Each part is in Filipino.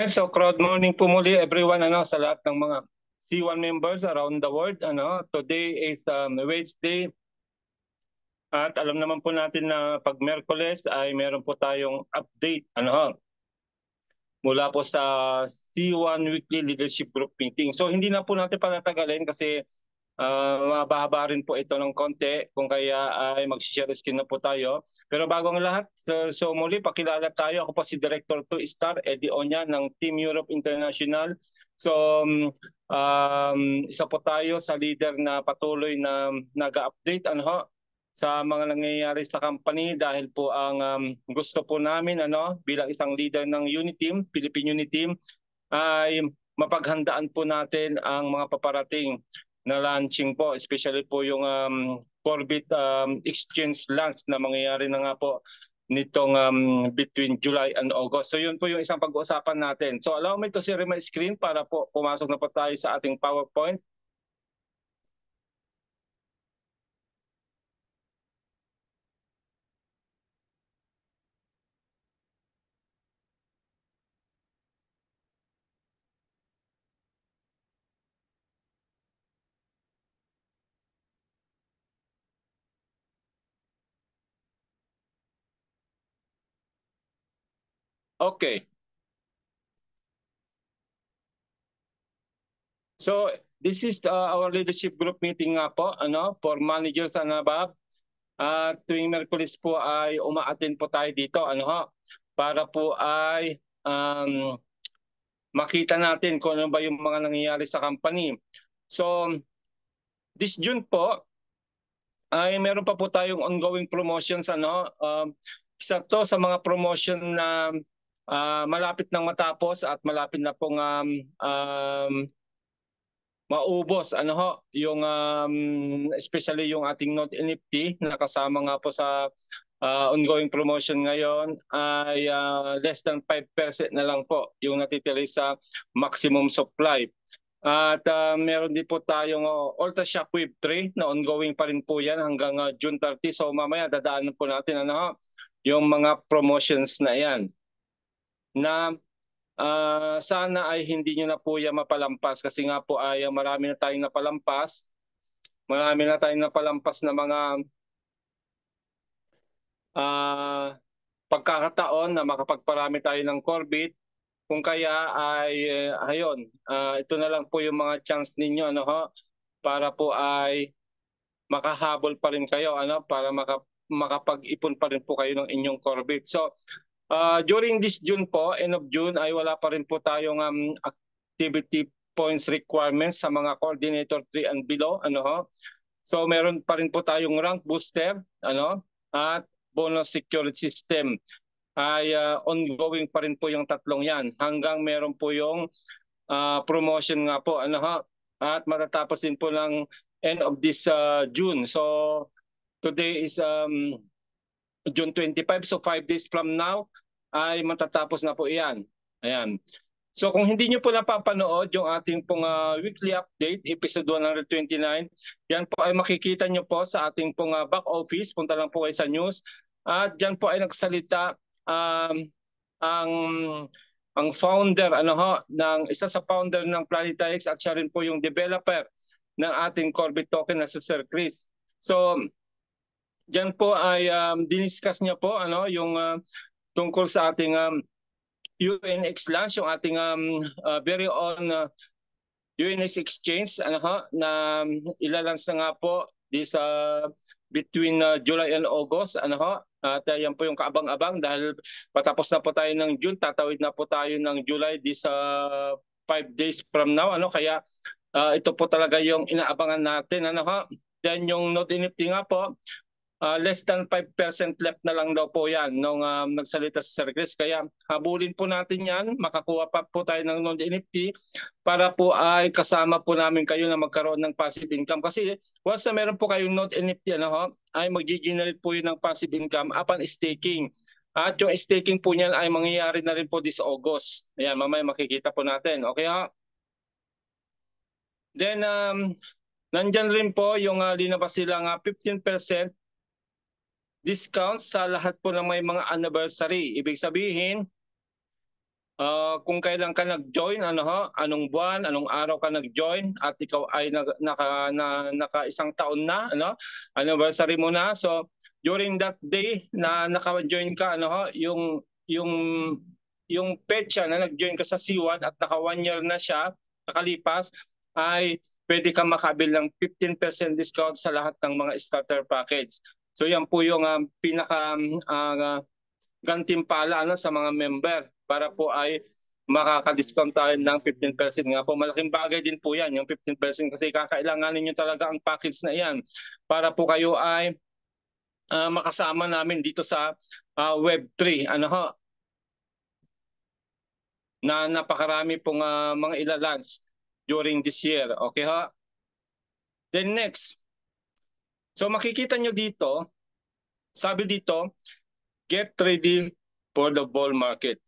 So crowd morning po muli everyone sa lahat ng mga C1 members around the world. Today is Wednesday at alam naman po natin na pag Miyerkules ay meron po tayong update mula po sa C1 Weekly Leadership Group Meeting. So hindi na po natin patatagalin kasi mababa rin po ito ng konti kung kaya ay mag-share screen na po tayo. Pero bago ang lahat, so muli pakilala tayo. Ako po si Director 2 Star Eddie Oña ng Team Europe International. So isa po tayo sa leader na patuloy na nag-update sa mga nangyayari sa company dahil po ang gusto po namin bilang isang leader ng Uniteam, Philippine Uniteam, ay mapaghandaan po natin ang mga paparating na launching po, especially po yung Corbett exchange launch na mangyayari na nga po nitong between July and August. So yun po yung isang pag-uusapan natin. So allow me to share my screen para po pumasok na po tayo sa ating PowerPoint. Okay. So this is our leadership group meeting nga po for managers and above. Tuwing Miyerkules po ay uma-attend po tayo dito para po ay makita natin kung ano ba yung mga nangyayari sa company. So this June po ay meron pa po tayong ongoing promotions isa to sa mga promotion na malapit nang matapos at malapit na pong maubos yung especially yung ating Node NFT na kasama nga po sa ongoing promotion ngayon ay less than 5% na lang po yung natitira sa maximum supply. At meron din po tayong Ultra Shockwave 3 na ongoing pa rin po yan hanggang June 30. So mamaya dadaanan po natin yung mga promotions na yan na sana ay hindi nyo na po yan mapalampas kasi nga po ay marami na tayong napalampas. Marami na tayong napalampas na mga pagkakataon na makapagparami tayo ng Corbett. Kung kaya ay ayun, ito na lang po yung mga chance ninyo para po ay makahabol pa rin kayo para makapag-ipon pa rin po kayo ng inyong Corbett. So during this June po, end of June ay wala pa rin po tayong activity points requirements sa mga coordinator 3 and below So meron pa rin po tayong rank booster at bonus security system ay ongoing pa rin po yung tatlong yan hanggang meron po yung promotion nga po at matatapos din po ng end of this June. So today is June 25, so 5 days from now ay matatapos na po iyan. Ayan. So kung hindi nyo po napapanood yung ating pong weekly update, episode 129, yan po ay makikita nyo po sa ating pong back office. Punta lang po kayo sa news. At dyan po ay nagsalita ang founder ng isa sa founder ng Planetix at siya rin po yung developer ng ating Corbett token na si Sir Chris. So diyan po ay diniscuss niya po yung tungkol sa ating UNX launch, yung ating very own UNX exchange na ilalans na nga po this between July and August at yan po yung kaabang-abang dahil patapos na po tayo ng June, tatawid na po tayo ng July this 5 days from now kaya ito po talaga yung inaabangan natin Then yung Node NFT nga po less than 5% left na lang daw po yan nung nagsalita si Sir Chris. Kaya habulin po natin yan, makakuha pa po tayo ng Node NFT para po ay kasama po namin kayo na magkaroon ng passive income. Kasi once na meron po kayong Node NFT ay mag-generate po yun ng passive income upon staking. At yung staking po niyan ay mangyayari na rin po this August. Ayan, mamaya makikita po natin. Okay Then nandyan rin po yung linabas silang 15% discount sa lahat po ng may mga anniversary. Ibig sabihin, kung kailan ka nag-join, anong buwan, anong araw ka nag-join at ikaw ay naka isang taon na, anniversary mo na. So during that day na naka-join ka, yung yung petsa na nag-join ka sa C1 at naka 1 year na siya nakalipas, ay pwede kang makabil ng 15% discount sa lahat ng mga starter package. So yan po yung pinaka gantimpala sa mga member para po ay makaka-discount tayo ng 15% nga po. Malaking bagay din po yan, yung 15% kasi kakailanganin nyo talaga ang package na yan para po kayo ay makasama namin dito sa Web3. Na napakarami pong mga ilalunch during this year. Okay ha? Then next. So makikita nyo dito, sabi dito, get ready for the bull market.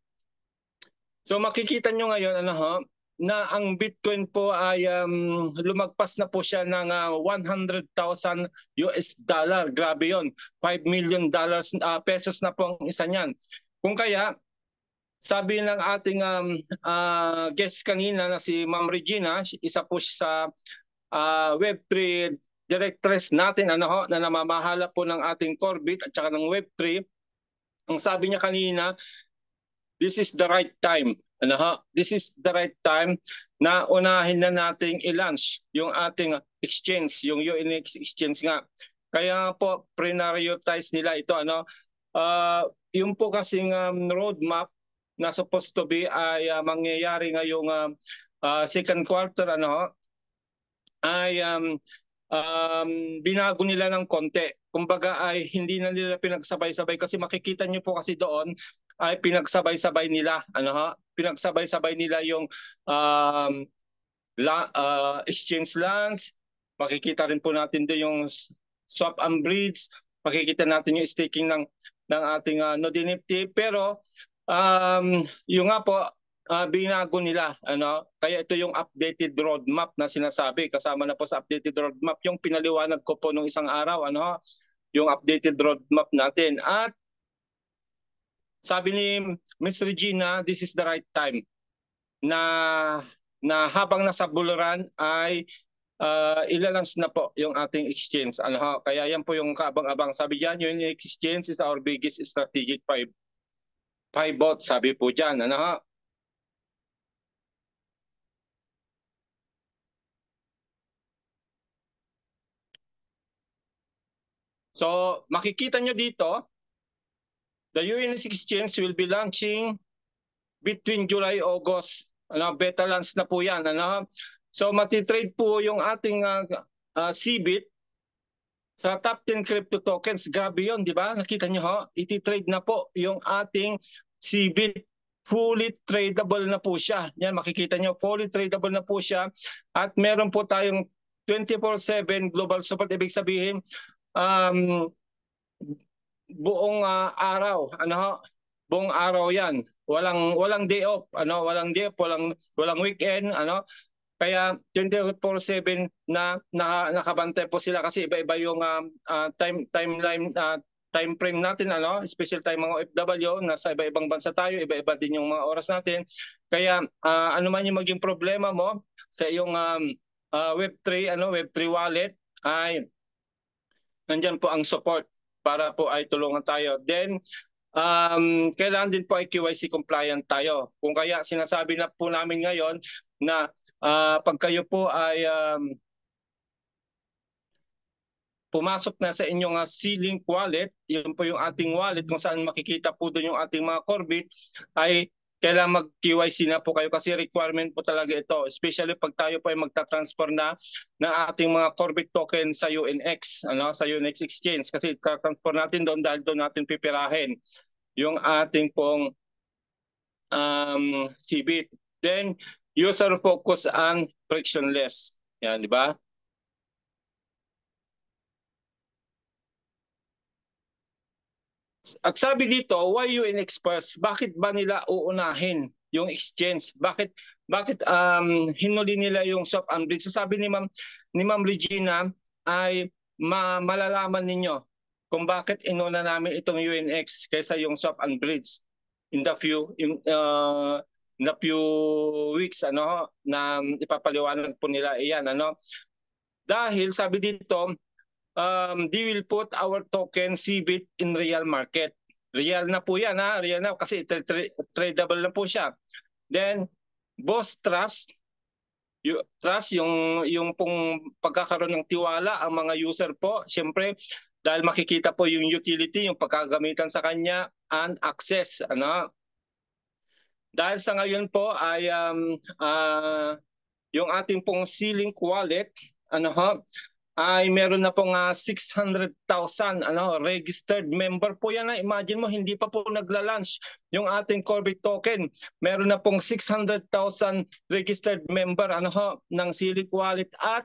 So makikita nyo ngayon na ang Bitcoin po ay lumagpas na po siya ng 100,000 US dollar. Grabe yon, $5 million pesos na po ang isa niyan. Kung kaya, sabi ng ating guest kanina na si Ma'am Regina, isa po siya sa Web3 directress natin na namamahala po ng ating Corbit at saka ng Web3. Ang sabi niya kanina, this is the right time. This is the right time na unahin na nating i-launch yung ating exchange, yung UNX exchange nga. Kaya po prioritize nila ito yung po kasing roadmap na supposed to be ay mangyayari ngayong second quarter ay binago nila ng konti. Kumbaga ay hindi na nila pinagsabay-sabay kasi makikita niyo po kasi doon ay pinagsabay-sabay nila pinagsabay-sabay nila yung exchange launch. Makikita rin po natin doon yung swap and bridge, makikita natin yung staking ng ating Node Nifty, pero yung nga po binago nila kaya ito yung updated roadmap na sinasabi. Kasama na po sa updated roadmap yung pinaliwanag ko po nung isang araw yung updated roadmap natin. At sabi ni Ms. Regina, this is the right time na habang nasa bull run ay ilalunch na po yung ating exchange. Kaya yan po yung kaabang-abang. Sabi diyan, yung exchange is our biggest strategic pivot, sabi po diyan. So makikita nyo dito, the UNX exchange will be launching between July, August. Beta launch na po yan. So matitrade po yung ating CBIT sa top 10 crypto tokens. Grabe yun, di ba? Nakita nyo ititrade na po yung ating CBIT. Fully tradable na po siya. Yan, makikita nyo, fully tradable na po siya. At meron po tayong 24/7 global support. Ibig sabihin, buong araw, buong araw yan. Walang day off, walang day off, walang weekend, Kaya 24/7 na nakabantay po sila kasi iba-iba yung timeline time frame natin, special time mga OFW, nasa iba-ibang bansa tayo, iba-iba din yung mga oras natin. Kaya ano man yung maging problema mo sa iyong Web3 Web3 wallet, ay nandiyan po ang support para po ay tulungan tayo. Then kailangan din po ay KYC compliant tayo. Kung kaya sinasabi na po namin ngayon na pag kayo po ay pumasok na sa inyong C-Link wallet, yun po yung ating wallet kung saan makikita po doon yung ating mga Corbit, ay kailangan mag-KYC na po kayo kasi requirement po talaga ito. Especially pag tayo po ay magta-transfer na ng ating mga Corbit token sa UNX, sa UNX exchange. Kasi transfer natin doon dahil doon natin pipirahin yung ating pong CBIT. Then, user focus and frictionless. Yan, di ba? At sabi dito, why UNX first? Bakit ba nila uunahin yung exchange? Bakit hinuli nila yung swap and bridge? So sabi ni Ma'am Regina ay malalaman ninyo kung bakit inuna namin itong UNX kaysa yung swap and bridge in the few weeks ano na ipapaliwanag po nila iyan ano. Dahil sabi dito, they will put our token CBIT in real market. Real na po yan ha, real na kasi tradable na po siya. Then Boss Trust, yung pong pagkakaroon ng tiwala ang mga user po, siyempre dahil makikita po yung utility, yung pagkagamitan sa kanya and access ano. Dahil sa ngayon po ay yung ating pong C-Link wallet ano ho, ay meron na pong 600,000 ano registered member po yan. Imagine mo, hindi pa po nagla-launch yung ating Corbit token. Meron na pong 600,000 registered member ano ho ng C-Link wallet at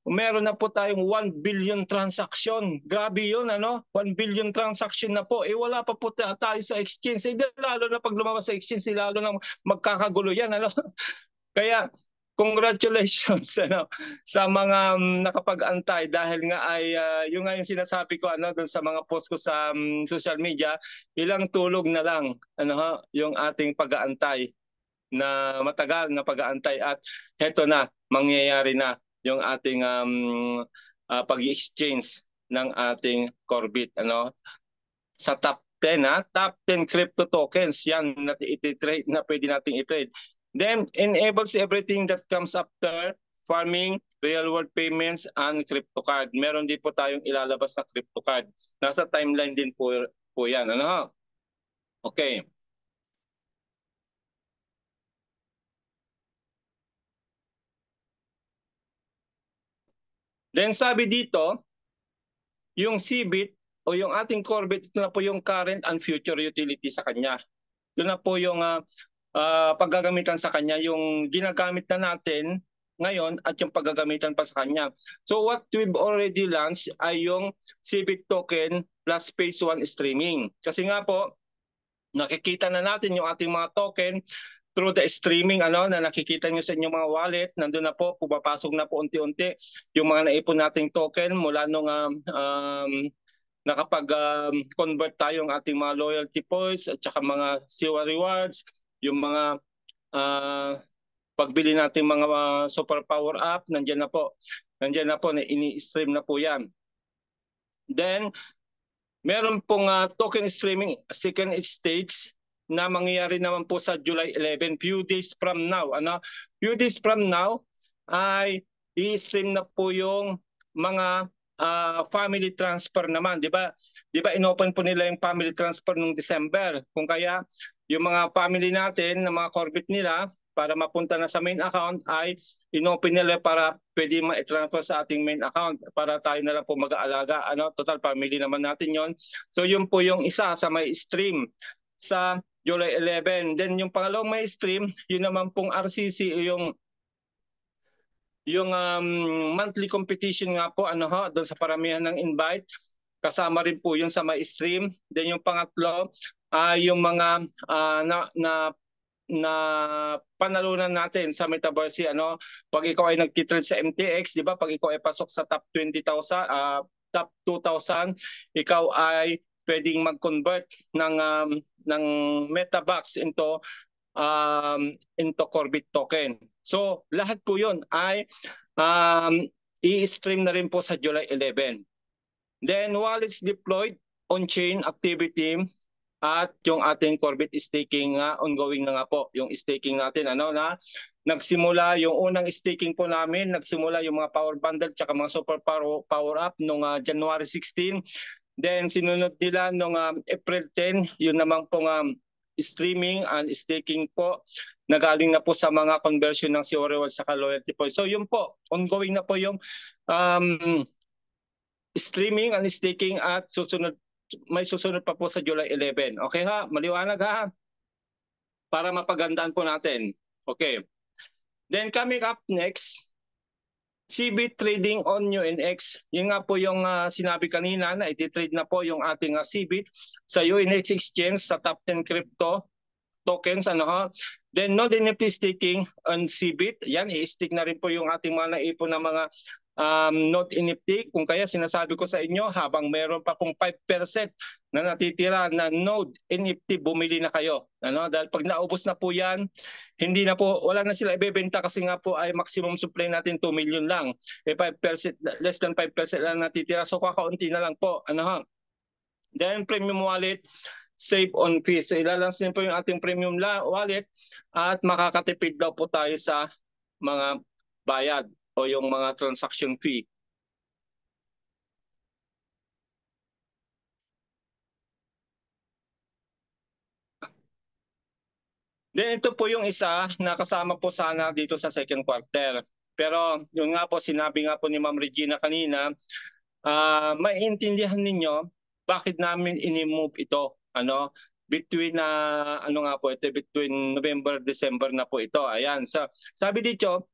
meron na po tayong 1 billion transaction. Grabe yun ano, 1 billion transaction na po. Wala pa po tayo sa exchange. Lalo na pag lumabas sa exchange, lalo na magkakagulo yan ano. Kaya congratulations ano sa mga nakapag-antay dahil nga ay yung nga yung sinasabi ko ano doon sa mga post ko sa social media, ilang tulog na lang ano yung ating pag-aantay na matagal na pag-aantay at heto na mangyayari na yung ating pag-exchange ng ating Corbit ano sa top 10 top 10 crypto tokens yan na i-trade na pwede nating i-trade. Then enables everything that comes after farming, real world payments and crypto card. Meron din po tayong ilalabas na crypto card. Nasa timeline din po yan ano. Okay. Then sabi dito, yung CBIT o yung ating Corbit, ito na po yung current and future utility sa kanya. Ito na po yung paggagamitan sa kanya, yung ginagamit na natin ngayon at yung paggagamitan pa sa kanya. So what we've already launched ay yung CBIT token plus phase 1 streaming. Kasi nga po, nakikita na natin yung ating mga token through the streaming ano na nakikita nyo sa inyong mga wallet. Nandun na po, pumapasok na po unti-unti yung mga naipon nating token mula nung nakapag-convert tayong ating mga loyalty points at saka mga Siwa rewards, yung mga pagbili natin mga super power up, nandiyan na po na ini-stream na po yan. Then meron pong token streaming second stage na mangyayari naman po sa July 11, few days from now ano. Few days from now ay i-stream na po yung mga family transfer naman, di ba? Di ba inopen po nila yung family transfer noong December. Kung kaya yung mga family natin, na mga Corbit nila para mapunta na sa main account ay inopen nila para pwede ma-transfer sa ating main account para tayo na lang po mag-aalaga ano, total family naman natin yon. So yun po yung isa sa may stream sa July 11. Then yung pangalawang may stream, yun naman pong RCC, yung monthly competition nga po ano ho, doon sa paramihan ng invite, kasama rin po yun sa may stream. Then yung pangatlo yung mga na panalunan natin sa Metaverse ano, pag ikaw ay nagtitrade sa MTX, di ba? Pag ikaw ay pasok sa top 20,000, top 2,000, ikaw ay pwedeng mag-convert ng MetaBucks into Corbit token. So lahat po 'yon ay i-stream na rin po sa July 11. Then wallets deployed, on-chain activity at yung ating Corbit staking ongoing na nga po. Yung staking natin ano na nagsimula yung unang staking po namin, nagsimula yung mga power bundle tsaka mga super power up nung January 16. Then sinunod nila nung April 10, yun naman pong streaming and staking po nagaling na po sa mga conversion ng Siwa rewards sa loyalty points. So yun po, ongoing na po yung streaming and staking at may susunod pa po sa July 11. Okay ha? Maliwanag ha? Para mapagandaan po natin. Okay. Then coming up next, CBIT trading on UNX. Yun nga po yung sinabi kanina na iti-trade na po yung ating CBIT sa UNX exchange sa top 10 crypto tokens ano ha. Then non-NFT staking on CBIT. Yan, i-stick na rin po yung ating mga naipon na mga Node NFT. Kung kaya sinasabi ko sa inyo, habang meron pa kung 5% na natitira na Node NFT, bumili na kayo. Dahil pag naubos na po yan, hindi na po, wala na sila ibebenta kasi nga po ay maximum supply natin 2 million lang. 5%, less than 5% lang natitira. So kakaunti na lang po. Then premium wallet, save on fees. So ilalansin po yung ating premium wallet at makakatipid daw po tayo sa mga bayad o yung mga transaction fee. Then ito po yung isa na kasama po sana dito sa second quarter. Pero yun nga po, sinabi nga po ni Ma'am Regina kanina, maintindihan ninyo bakit namin ini-move ito. Between between November, December na po ito. Ayan. So, sabi dito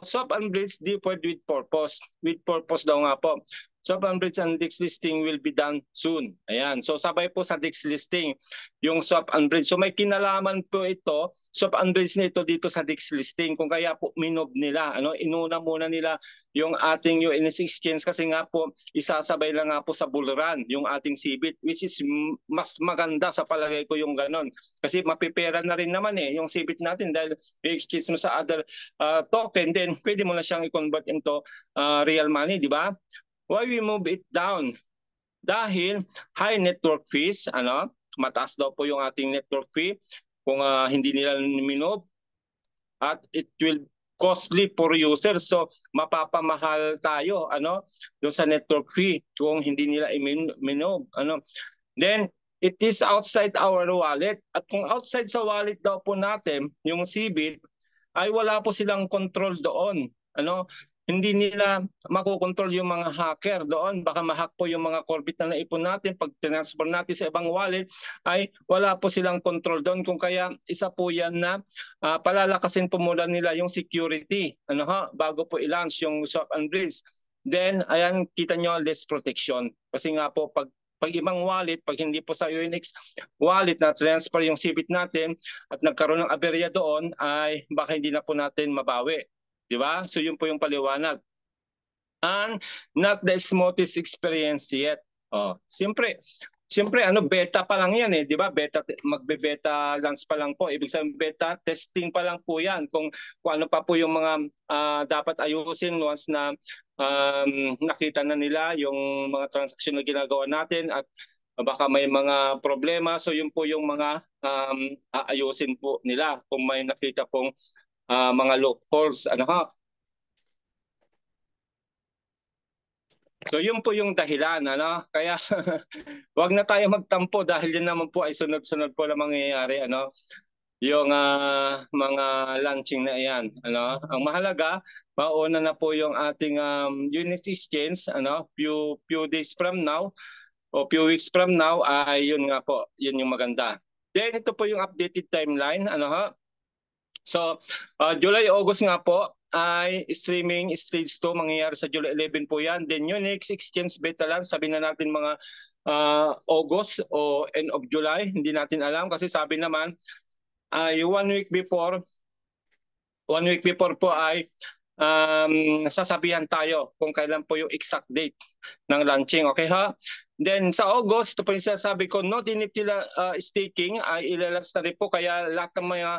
swap and bridge deferred with purpose. With purpose daw nga po. Swap and bridge and DEX listing will be done soon. Ayan. So sabay po sa DEX listing yung swap and bridge. So may kinalaman po ito, swap and bridge nito dito sa DEX listing. Kung kaya po minob nila, inuna muna nila yung ating UNS exchange kasi nga po isasabay lang nga po sa bull run yung ating CBIT, which is mas maganda sa palagay ko yung ganon. Kasi mapipera na rin naman yung CBIT natin dahil i-exchange mo sa other token, then pwede mo na siyang i-convert into real money, di ba? Why we move it down? Dahil high network fees, mataas daw po yung ating network fee kung hindi nila minob, at it will costly for users. So mapapamahal tayo doon sa network fee kung hindi nila i-minob. Then it is outside our wallet, at kung outside sa wallet daw po natin yung CBIT, ay wala po silang control doon. Hindi nila makokontrol yung mga hacker doon. Baka ma-hack po yung mga Corbit na naipon natin. Pag transfer natin sa ibang wallet, ay wala po silang control doon. Kung kaya isa po yan na palalakasin po muna nila yung security bago po i-launch yung swap and bridge. Then, ayan, kita nyo, less protection. Kasi nga po, pag ibang wallet, pag hindi po sa UNX wallet na transfer yung CBIT natin at nagkaroon ng aberya doon, ay baka hindi na po natin mabawi. Di ba? So yun po yung paliwanag. And not the smoothest experience yet. Siyempre beta pa lang yan di ba? Magbe-beta launch pa lang po. Ibig sabihin beta testing pa lang po yan. Kung ano pa po yung mga dapat ayusin once na nakita na nila yung mga transaction na ginagawa natin at baka may mga problema. So yun po yung mga aayusin po nila kung may nakita pong mga loopholes. So yun po yung dahilan. Kaya wag na tayo magtampo dahil yan naman po ay sunod-sunod po na mangyayari. Yung mga launching na yan. Ang mahalaga, mauna na po yung ating unit exchange few days from now o few weeks from now, ay yun nga po, yun yung maganda. Then ito po yung updated timeline. So, July, August nga po ay streaming stage 2, mangyayari sa July 11 po yan. Then Unix exchange beta lang, sabi na natin mga August o end of July, hindi natin alam kasi sabi naman ay 1 week before po ay sasabihan tayo kung kailan po yung exact date ng launching. Okay ha? Then sa August, ito po yung sasabi ko, Node NFT staking ay ilalabas na rin po, kaya lahat ng mga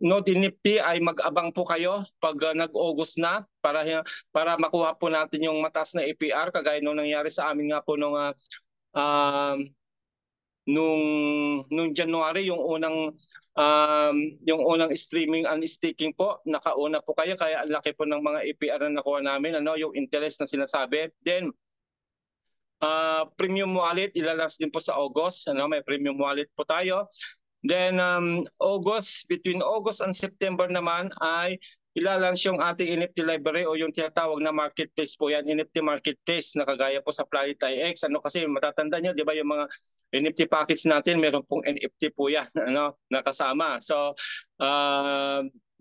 Node NFT ay mag-abang po kayo pag nag-August na para makuha po natin yung mataas na APR kagaya nung nangyari sa amin nga po nung January, yung unang streaming and staking po, nakauna po kayo, kaya ang laki po ng mga APR na nakuha namin, yung interest na sinasabi. Then premium wallet ilalas din po sa August, may premium wallet po tayo. Then between August and September naman ay ilalunch yung ating NFT library o yung tinatawag na marketplace po yan, NFT marketplace na kagaya po sa PlanityX. Kasi matatanda nyo, di ba, yung mga NFT package natin, meron pong NFT po yan nakasama. So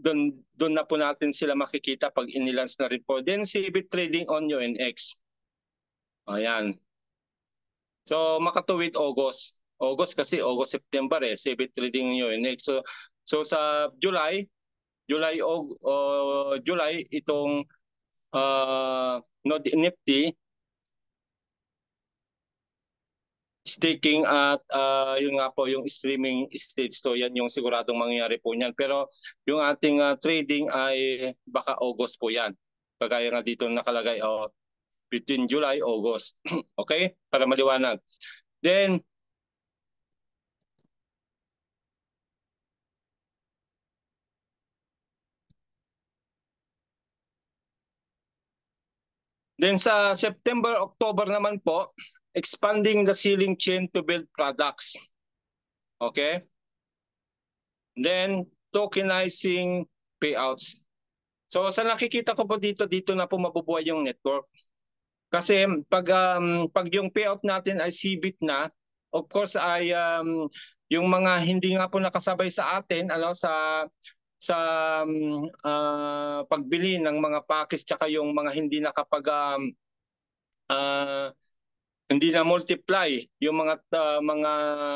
doon na po natin sila makikita pag inilance na rin po. Then CBIT trading on UNX. Ayan. So makatuwid August kasi August, September CBIT trading UNX. So sa July itong Node NFT, staking at yun nga po yung streaming stage. So yan yung siguradong mangyayari po niyan. Pero yung ating trading ay baka August po yan. Kagaya nga dito nakalagay between July, August. Okay? Para maliwanag. Then sa September, October naman po, expanding the selling chain to build products. Okay? Then tokenizing payouts. So sa nakikita ko po dito na po mabubuhay yung network. Kasi pag yung payout natin ay CBIT na, of course ay yung mga hindi nga po nakasabay sa atin sa pagbili ng mga package tsaka yung mga hindi nakapag hindi na multiply yung mga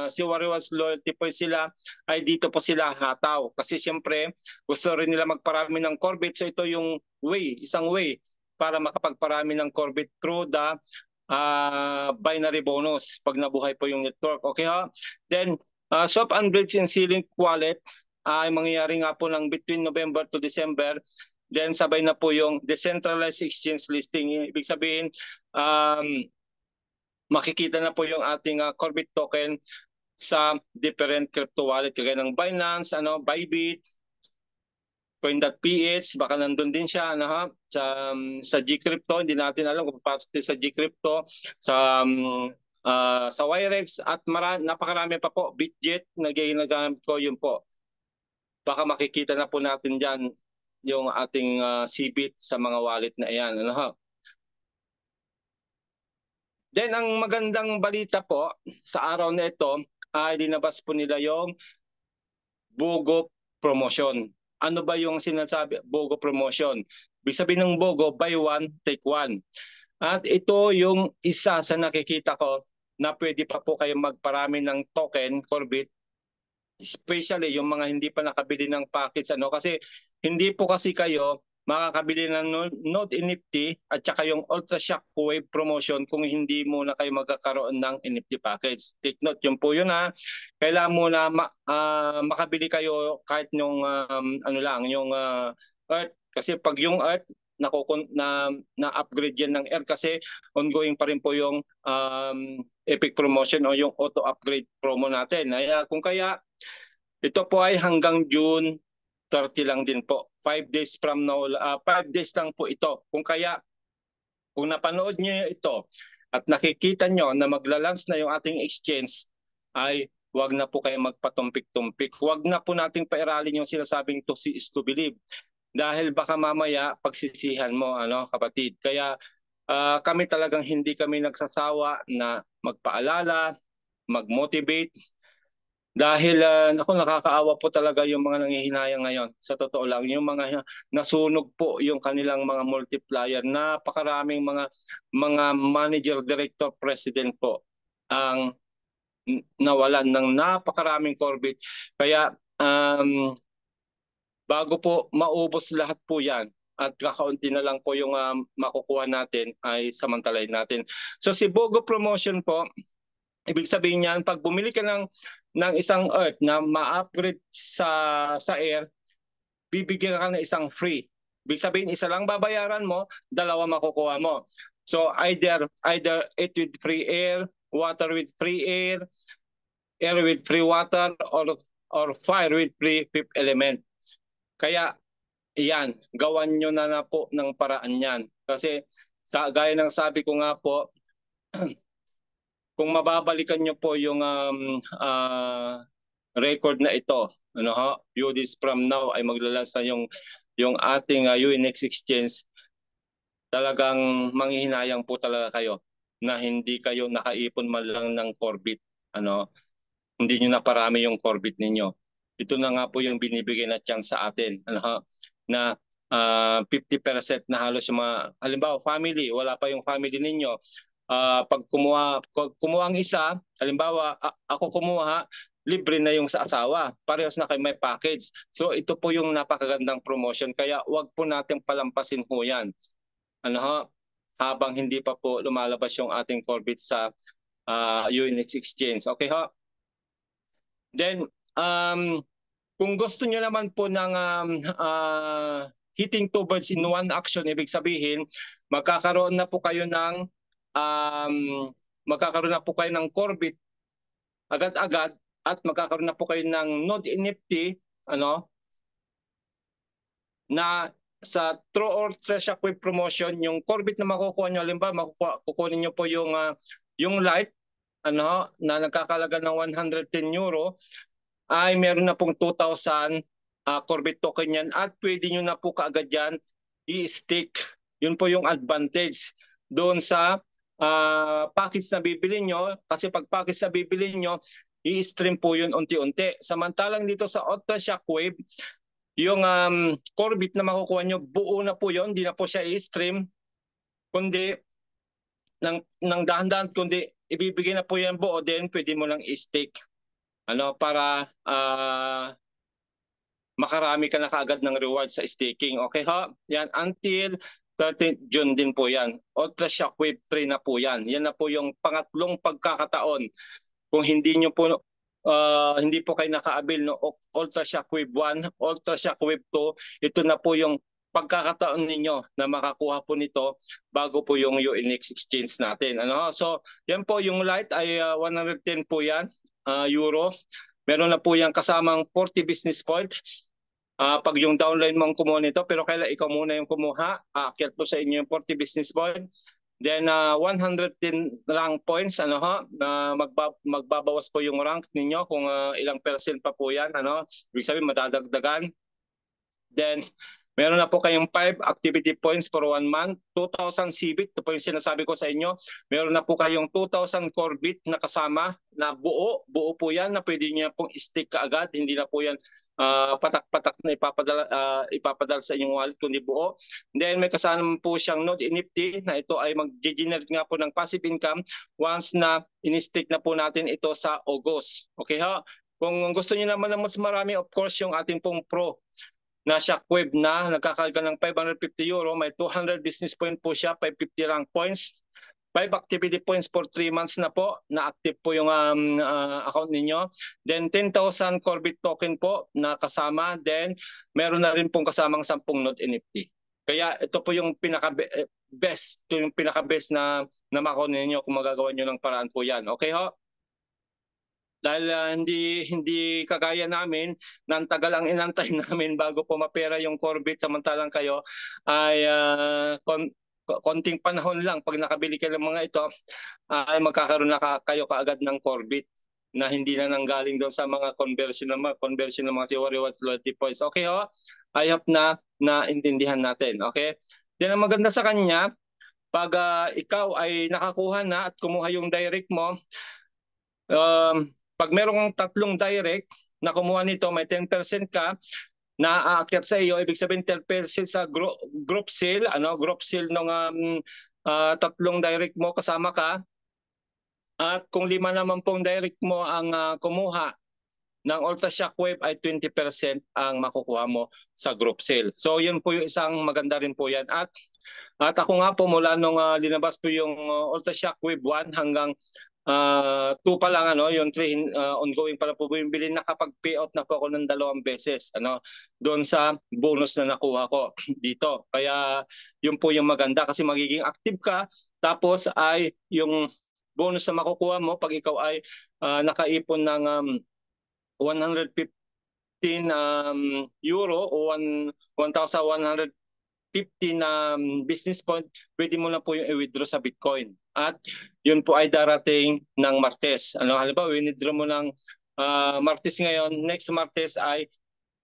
Siwa Rewards loyalty points sila ay dito po sila hataw kasi siyempre gusto rin nila magparami ng Corbit, so ito yung isang way para makapagparami ng Corbit through the binary bonus pag nabuhay po yung network. Okay ha? Then swap and bridge and ceiling wallet ay mangyayari nga po ng between November to December. Then sabay na po yung decentralized exchange listing. Ibig sabihin makikita na po yung ating Corbit token sa different crypto wallet kagaya ng Binance, Bybit, Coin.ph, baka nandun din siya sa Gcrypto, hindi natin alam kung papasok din sa Gcrypto, sa Wirex at napakarami pa po, Bitget na ginagamit ko, yun po. Baka makikita na po natin diyan yung ating CBIT sa mga wallet na iyan. Then ang magandang balita po sa araw na ito ay linabas po nila yung BOGO promotion. Ano ba yung sinasabi BOGO promotion? Ibig sabihin ng BOGO, buy one, take one. At ito yung isa sa nakikita ko na pwede pa po kayo magparami ng token, Corbit, especially yung mga hindi pa nakabili ng package. Kasi hindi po kasi kayo makakabili ng Node NFT at saka yung Ultra Shockwave promotion kung hindi muna kayo magkakaroon ng NFT package. Take note, yun po yun Kailangan muna makabili kayo kahit yung yung Earth. Kasi pag yung Earth, na-upgrade yan ng Earth kasi ongoing pa rin po yung Epic promotion o yung auto-upgrade promo natin. Kaya ito po ay hanggang June 30 lang din po. 5 days from now, 5 days lang po ito. Kung napanood niyo ito at nakikita niyo na maglalance na yung ating exchange, ay wag na po kayo magpatumpik-tumpik. Wag na po nating pairalin yung sinasabing to see is to believe. Dahil baka mamaya pagsisihan mo, kapatid. Kaya kami talagang hindi kami nagsasawa na magpaalala, mag-motivate, dahil nakakaawa po talaga yung mga nangihinayang ngayon. Sa totoo lang, yung mga nasunog po yung kanilang mga multiplier. Napakaraming mga manager, director, president po ang nawalan ng napakaraming Corbit. Kaya bago po maubos lahat po yan at kakaunti na lang po yung makukuha natin ay samantalahin natin. So si BOGO promotion po, ibig sabihin niyan, pag bumili ka ng isang Earth na ma-upgrade sa air, bibigyan ka ng isang free. Ibig sabihin, isa lang babayaran mo, dalawa makukuha mo. So either it with free air, water with free air with free water, or fire with free fifth element. Kaya iyan, gawan nyo na po ng paraan yan. Kasi gaya ng sabi ko nga po, kung mababalikan nyo po yung record na ito, days from now ay maglalasa yung ating UNX exchange, talagang manghihinayang po talaga kayo na hindi kayo nakaipon man lang ng Corbit. Hindi nyo naparami yung Corbit ninyo. Ito na nga po yung binibigay na chance sa atin, na 50% na halos yung mga, halimbawa family, wala pa yung family ninyo. Pag kumuha ang isa, halimbawa ako kumuha, libre na yung sa asawa. Parehas na kayo may package. So ito po yung napakagandang promotion. Kaya wag po natin palampasin po yan. ano ho, habang hindi pa po lumalabas yung ating Corbit sa Unix Exchange. Okay ho? Then, kung gusto niyo naman po ng hitting two birds in one action, ibig sabihin, magkakaroon na po kayo ng Corbit agad-agad at magkakaroon na po kayo ng Node NFT na sa True or Treasure Web promotion, yung Corbit na makukuha nyo, halimbawa kukunin nyo po yung light na nagkakalaga ng 110 euro, ay meron na pong 2,000 Corbit token yan at pwede nyo na po kaagad yan i-stick. Yun po yung advantage doon sa package na bibili nyo, kasi pag package na bibili nyo, i-stream po yun unti-unti. Samantalang dito sa Ultra Shockwave, yung Corbit na makukuha nyo, buo na po yun, hindi na po siya i-stream, kundi ng dahan-dahan, kundi ibibigay na po yan buo, then pwede mo lang i-stake para makarami ka na kaagad ng reward sa staking. Okay ha? Yan, until 13th June din po yan. Ultra Shockwave 3 na po yan. Yan na po yung pangatlong pagkakataon. Kung hindi po kayo nakaabil no Ultra Shockwave 1, Ultra Shockwave 2, ito na po yung pagkakataon ninyo na makakuha po nito bago po yung UNX exchange natin. So, yan po yung light ay 110 po yan, euro. Meron na po yung kasamang 40 business point. Pag yung downline mong kumuha nito, pero kailan ikaw muna yung kumuha, aakyat po sa inyo yung 40 business point. Then 110 rank points na magbabawas po yung rank ninyo kung ilang percent pa po yan, ibig sabihin madadagdagan. Then meron na po kayong 5 activity points for 1 month, 2,000 CBIT, ito po yung sinasabi ko sa inyo. Meron na po kayong 2,000 Corbit na kasama na buo po yan na pwede niyo pong stick kaagad, hindi na po yan patak-patak na ipapadala sa inyong wallet kundi buo. Then may kasama po siyang Node NFT na ito ay mag-generate nga po ng passive income once na in-stick na po natin ito sa August. Okay ha? Kung gusto niyo naman ng mas marami, of course yung ating pong Pro na Shockwave na nagkakalaga ng 550 euro, may 200 business point po siya, 550 rank points, 5 activity points for 3 months na po, na-active po yung account ninyo. Then 10,000 Corbit token po na kasama, then meron na rin pong kasamang 10 Node NFT. Kaya ito po yung pinaka-best na makuha ninyo kung magagawa nyo ng paraan po yan. Okay ho? Dahil hindi kagaya namin, nang tagal ang inantay namin bago pumapera yung Corbit, samantalang kayo ay konting panahon lang, pag nakabili kayo ng mga ito, ay magkakaroon na kayo kaagad ng Corbit na hindi na nanggaling doon sa mga conversion ng mga rewards, loyalty points. Okay ho? I hope na naintindihan natin. Okay? Then ang maganda sa kanya, pag ikaw ay nakakuha na at kumuha yung direct mo, pag merong 3 direct na kumuha nito, may 10% ka na aakyat sa iyo, ibig sabihin 10% sa group sale, group sale ng 3 direct mo kasama ka. At kung 5 naman pong direct mo ang kumuha ng Ultra Shockwave, ay 20% ang makukuha mo sa group sale. So yun po yung isang maganda rin po yan. At ako nga po mula nung linabas po yung Ultra Shockwave 1 hanggang 2 pa lang, yung 3 ongoing pa lang po yung bilhin, nakapag-payout na po ako ng 2 beses doon sa bonus na nakuha ko dito. Kaya yun po yung maganda kasi magiging active ka, tapos ay yung bonus na makukuha mo pag ikaw ay nakaipon ng 115 euro o 1,150 na business point, pwede mo na po yung i-withdraw sa Bitcoin. At yun po ay darating ng Martes. Halimbawa, withdraw mo ng Martes ngayon, next Martes ay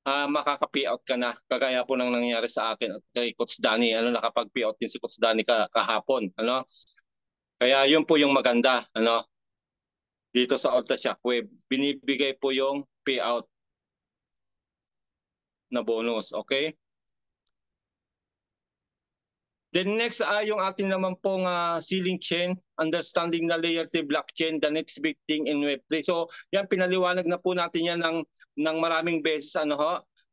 makaka-payout ka na. Kagaya po nang nangyari sa akin at kay Coach Danny. Nakapag-payout din si Coach Danny kahapon. Kaya yun po yung maganda. Dito sa Ultra Shockwave, binibigay po yung payout na bonus. Okay? Then next yung ating naman pong ceiling chain, understanding the layer 3 blockchain, the next big thing in Web3. So yan, pinaliwanag na po natin yan ng maraming beses,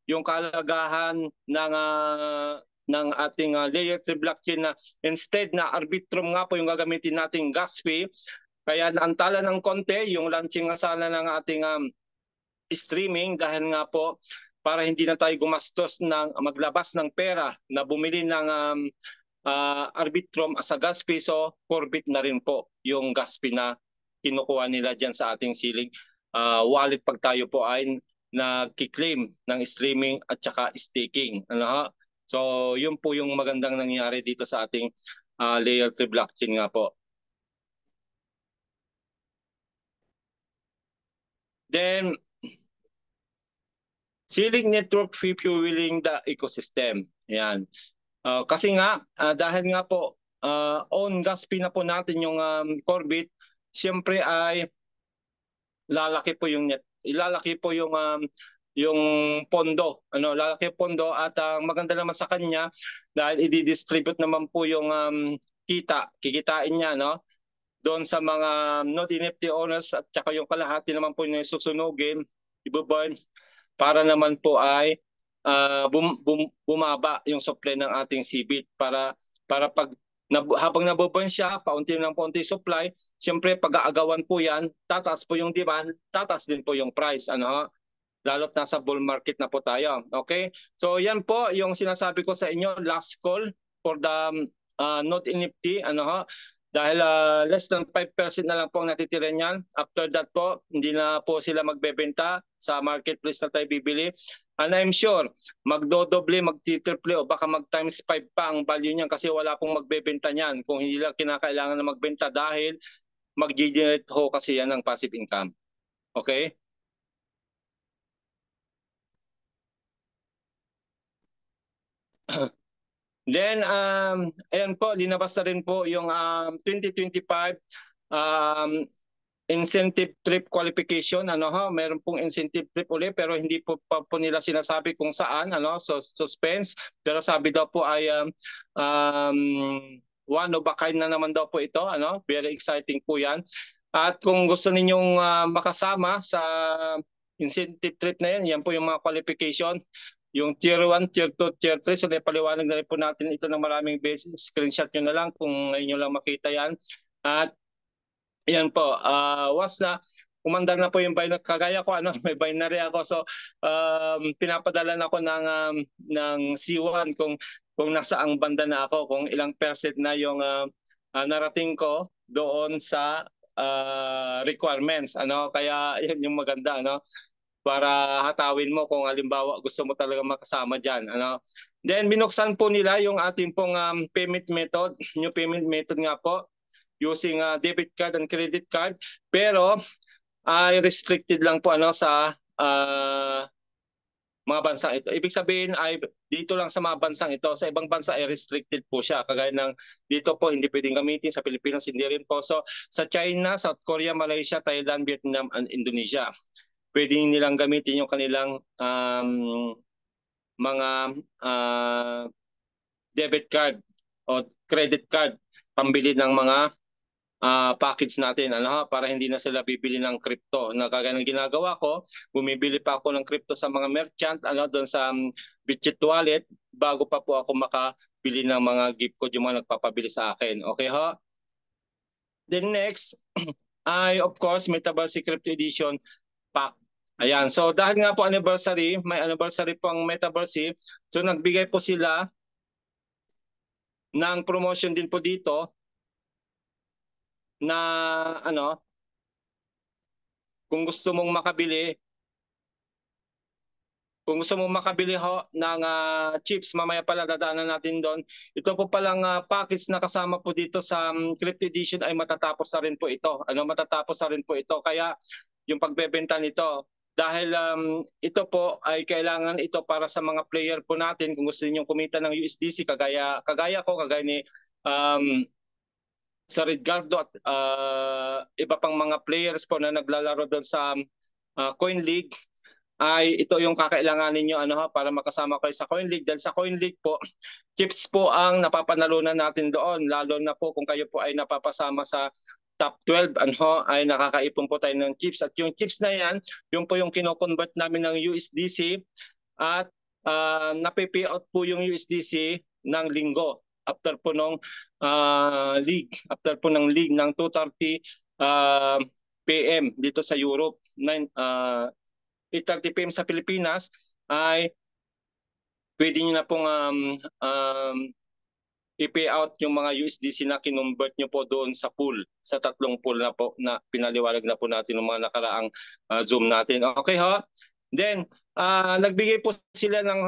yung kalagahan ng ng ating layer 3 blockchain na instead na Arbitrum nga po yung gagamitin nating gas fee. Kaya naantala ng konti yung launching nga sana ng ating streaming dahil nga po para hindi na tayo gumastos ng maglabas ng pera na bumili ng Arbitrum as a gas fee, so Corbit na rin po yung gas fee na kinukuha nila dyan sa ating ceiling wallet pag tayo po ay nagki-claim ng streaming at saka staking. Ano ha? So yun po yung magandang nangyari dito sa ating layer 3 blockchain nga po. Then ceiling network fee fueling the ecosystem. Yan. Kasi nga dahil nga po on gas fee na po natin yung Corbit, siyempre ay lalaki po yung yung pondo, lalaki pondo at maganda naman sa kanya dahil i-distribute naman po yung kikitain niya doon sa mga node NFT owners at saka yung kalahati naman po yung susunugin, ibaburn para naman po ay bumaba yung supply ng ating CBIT para pag habang nabuburn siya, paunti ng paunti supply, siyempre pag-aagawan po yan, tataas po yung demand, tataas din po yung price. Lalo't nasa bull market na po tayo. Okay? So yan po yung sinasabi ko sa inyo, last call for the Node NFT. Dahil less than 5% na lang po ang natitira niyan. After that po, hindi na po sila magbebenta sa marketplace na tayo bibili. And I'm sure, magdodoble, magtitriple o baka mag-times 5 pa ang value niyan kasi wala pong magbebenta niyan kung hindi lang kinakailangan na magbenta dahil mag-generate ho kasi yan ng passive income. Okay? Then, ayan po, linabas na rin po yung 2025 incentive trip qualification. Meron pong incentive trip uli pero hindi po nila sinasabi kung saan, so suspense. Pero sabi daw po ay one of a kind na naman daw po ito. Very exciting po yan. At kung gusto ninyong makasama sa incentive trip na yan po yung mga qualification. Yung Tier 1, Tier 2, Tier 3, so paliwanag na rin po natin ito ng maraming beses. Screenshot nyo na lang kung ngayon nyo lang makita yan. At yan po, once na umandar na po yung binary, kagaya ko, may binary ako. So pinapadala na ako ng C1 kung nasaang banda na ako, kung ilang percent na yung narating ko doon sa requirements. Kaya yan yung maganda, para hatawin mo kung halimbawa gusto mo talaga makasama dyan. Then binuksan po nila yung ating pong payment method, new payment method nga po, using debit card and credit card. Pero ay restricted lang po sa mga bansang ito. Ibig sabihin ay dito lang sa mga bansang ito. Sa ibang bansa ay restricted po siya. Kagaya ng dito po hindi pwedeng gamitin, sa Pilipinas hindi rin po. So sa China, South Korea, Malaysia, Thailand, Vietnam, and Indonesia, pwede nilang gamitin yung kanilang mga debit card o credit card pambili ng mga package natin, para hindi na sila bibili ng crypto. Kagaya ng ginagawa ko, bumibili pa ako ng crypto sa mga merchant, doon sa Bitget wallet, bago pa po ako makabili ng mga gift code yung mga nagpapabili sa akin. Okay ho? Then next, ay of course, Metaverse Crypto Edition pack. Ayan, so dahil nga po anniversary, may anniversary po ang Metaverse, so nagbigay po sila ng promotion din po dito na kung gusto mong makabili ho ng chips, mamaya pala dadaanan natin doon. Ito po palang package na kasama po dito sa Crypto Edition ay matatapos na rin po ito. Matatapos na rin po ito. Kaya yung pagbebenta nito, dahil ito po ay kailangan ito para sa mga player po natin kung gusto niyo kumita ng USDC kagaya ko, kagaya ni sa Redgardo at iba pang mga players po na naglalaro doon sa Coin League, ay ito yung kakailanganin niyo para makasama kayo sa Coin League. Dahil sa Coin League po, chips po ang napapanalunan natin doon, lalo na po kung kayo po ay napapasama sa top 12, ay nakakaipon po tayo ng chips. At yung chips na yan, yun po yung kino-convert namin ng USDC at napipayout po yung USDC ng linggo after po ng league ng 2:30 PM dito sa Europe, 8:30 PM sa Pilipinas, ay pwede nyo na pong i-pay out yung mga USDC na kinonvert nyo po doon sa pool, sa tatlong pool na po na pinaliwalag na po natin ng mga nakaraang Zoom natin. Okay ho? Then, nagbigay po sila ng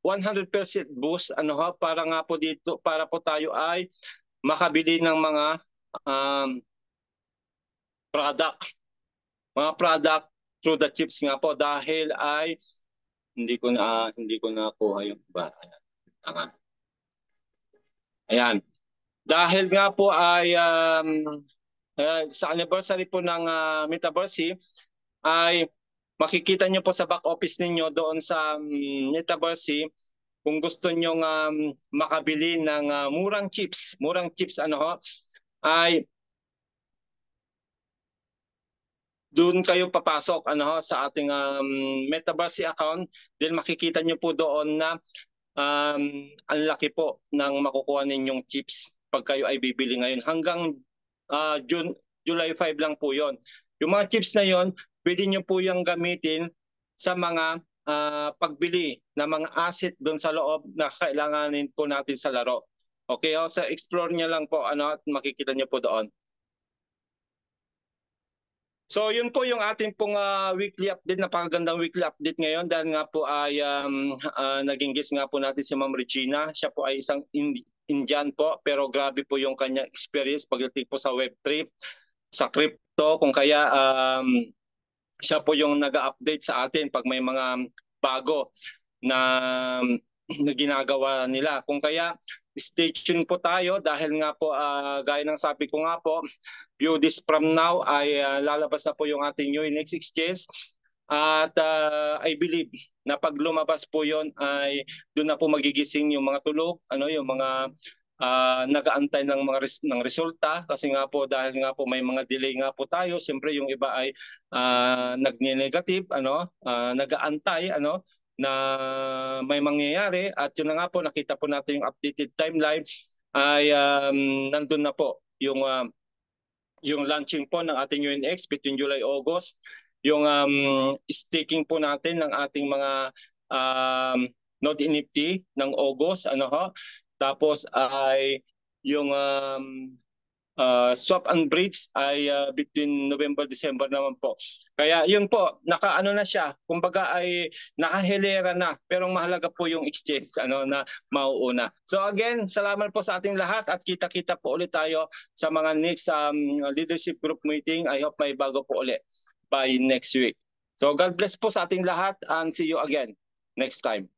100% boost para nga po dito, para po tayo ay makabili ng mga product through the chips nga po, dahil ay hindi ko nakuha yung ba. Ayan. Dahil nga po ay sa anniversary po ng Metaverse ay makikita nyo po sa back office ninyo doon sa Metaverse kung gusto nyo makabili ng murang chips ay doon kayo papasok sa ating Metaverse account. Then makikita nyo po doon na ang laki po ng makukuha ninyong chips pag kayo ay bibili ngayon. Hanggang July 5 lang po yon. Yung mga chips na yon, pwede nyo po yung gamitin sa mga pagbili ng mga asset doon sa loob na kailanganin po natin sa laro. Okay, so explore nyo lang po at makikita nyo po doon. So yun po yung ating pong weekly update, napakagandang weekly update ngayon dahil nga po ay naging guest nga po natin si Ma'am Regina. Siya po ay isang Indian po, pero grabe po yung kanyang experience pagdating po sa Web3, sa crypto, kung kaya siya po yung nag-update sa atin pag may mga bago na ginagawa nila. Kung kaya stay tuned po tayo dahil nga po gaya ng sabi ko nga po, view this from now ay lalabas na po yung ating new next exchange at I believe na pag lumabas po yon ay doon na po magigising yung mga tulog, yung mga nag-aantay ng ng resulta, kasi nga po dahil nga po may mga delay nga po tayo, siyempre yung iba ay nagne-negative, nag-aantay na may mangyayari, at yun na nga po nakita po natin yung updated timeline ay nandun na po yung launching po ng ating UNX between July August, yung staking po natin ng ating mga Node NFT ng August, tapos ay yung swap and bridge ay between November, December naman po. Kaya yun po, naka-ano na siya, kumbaga ay nakahilera na, pero mahalaga po yung exchange na mauuna. So again, salamat po sa ating lahat at kita-kita po ulit tayo sa mga next leadership group meeting. I hope may bago po ulit by next week. So God bless po sa ating lahat and see you again next time.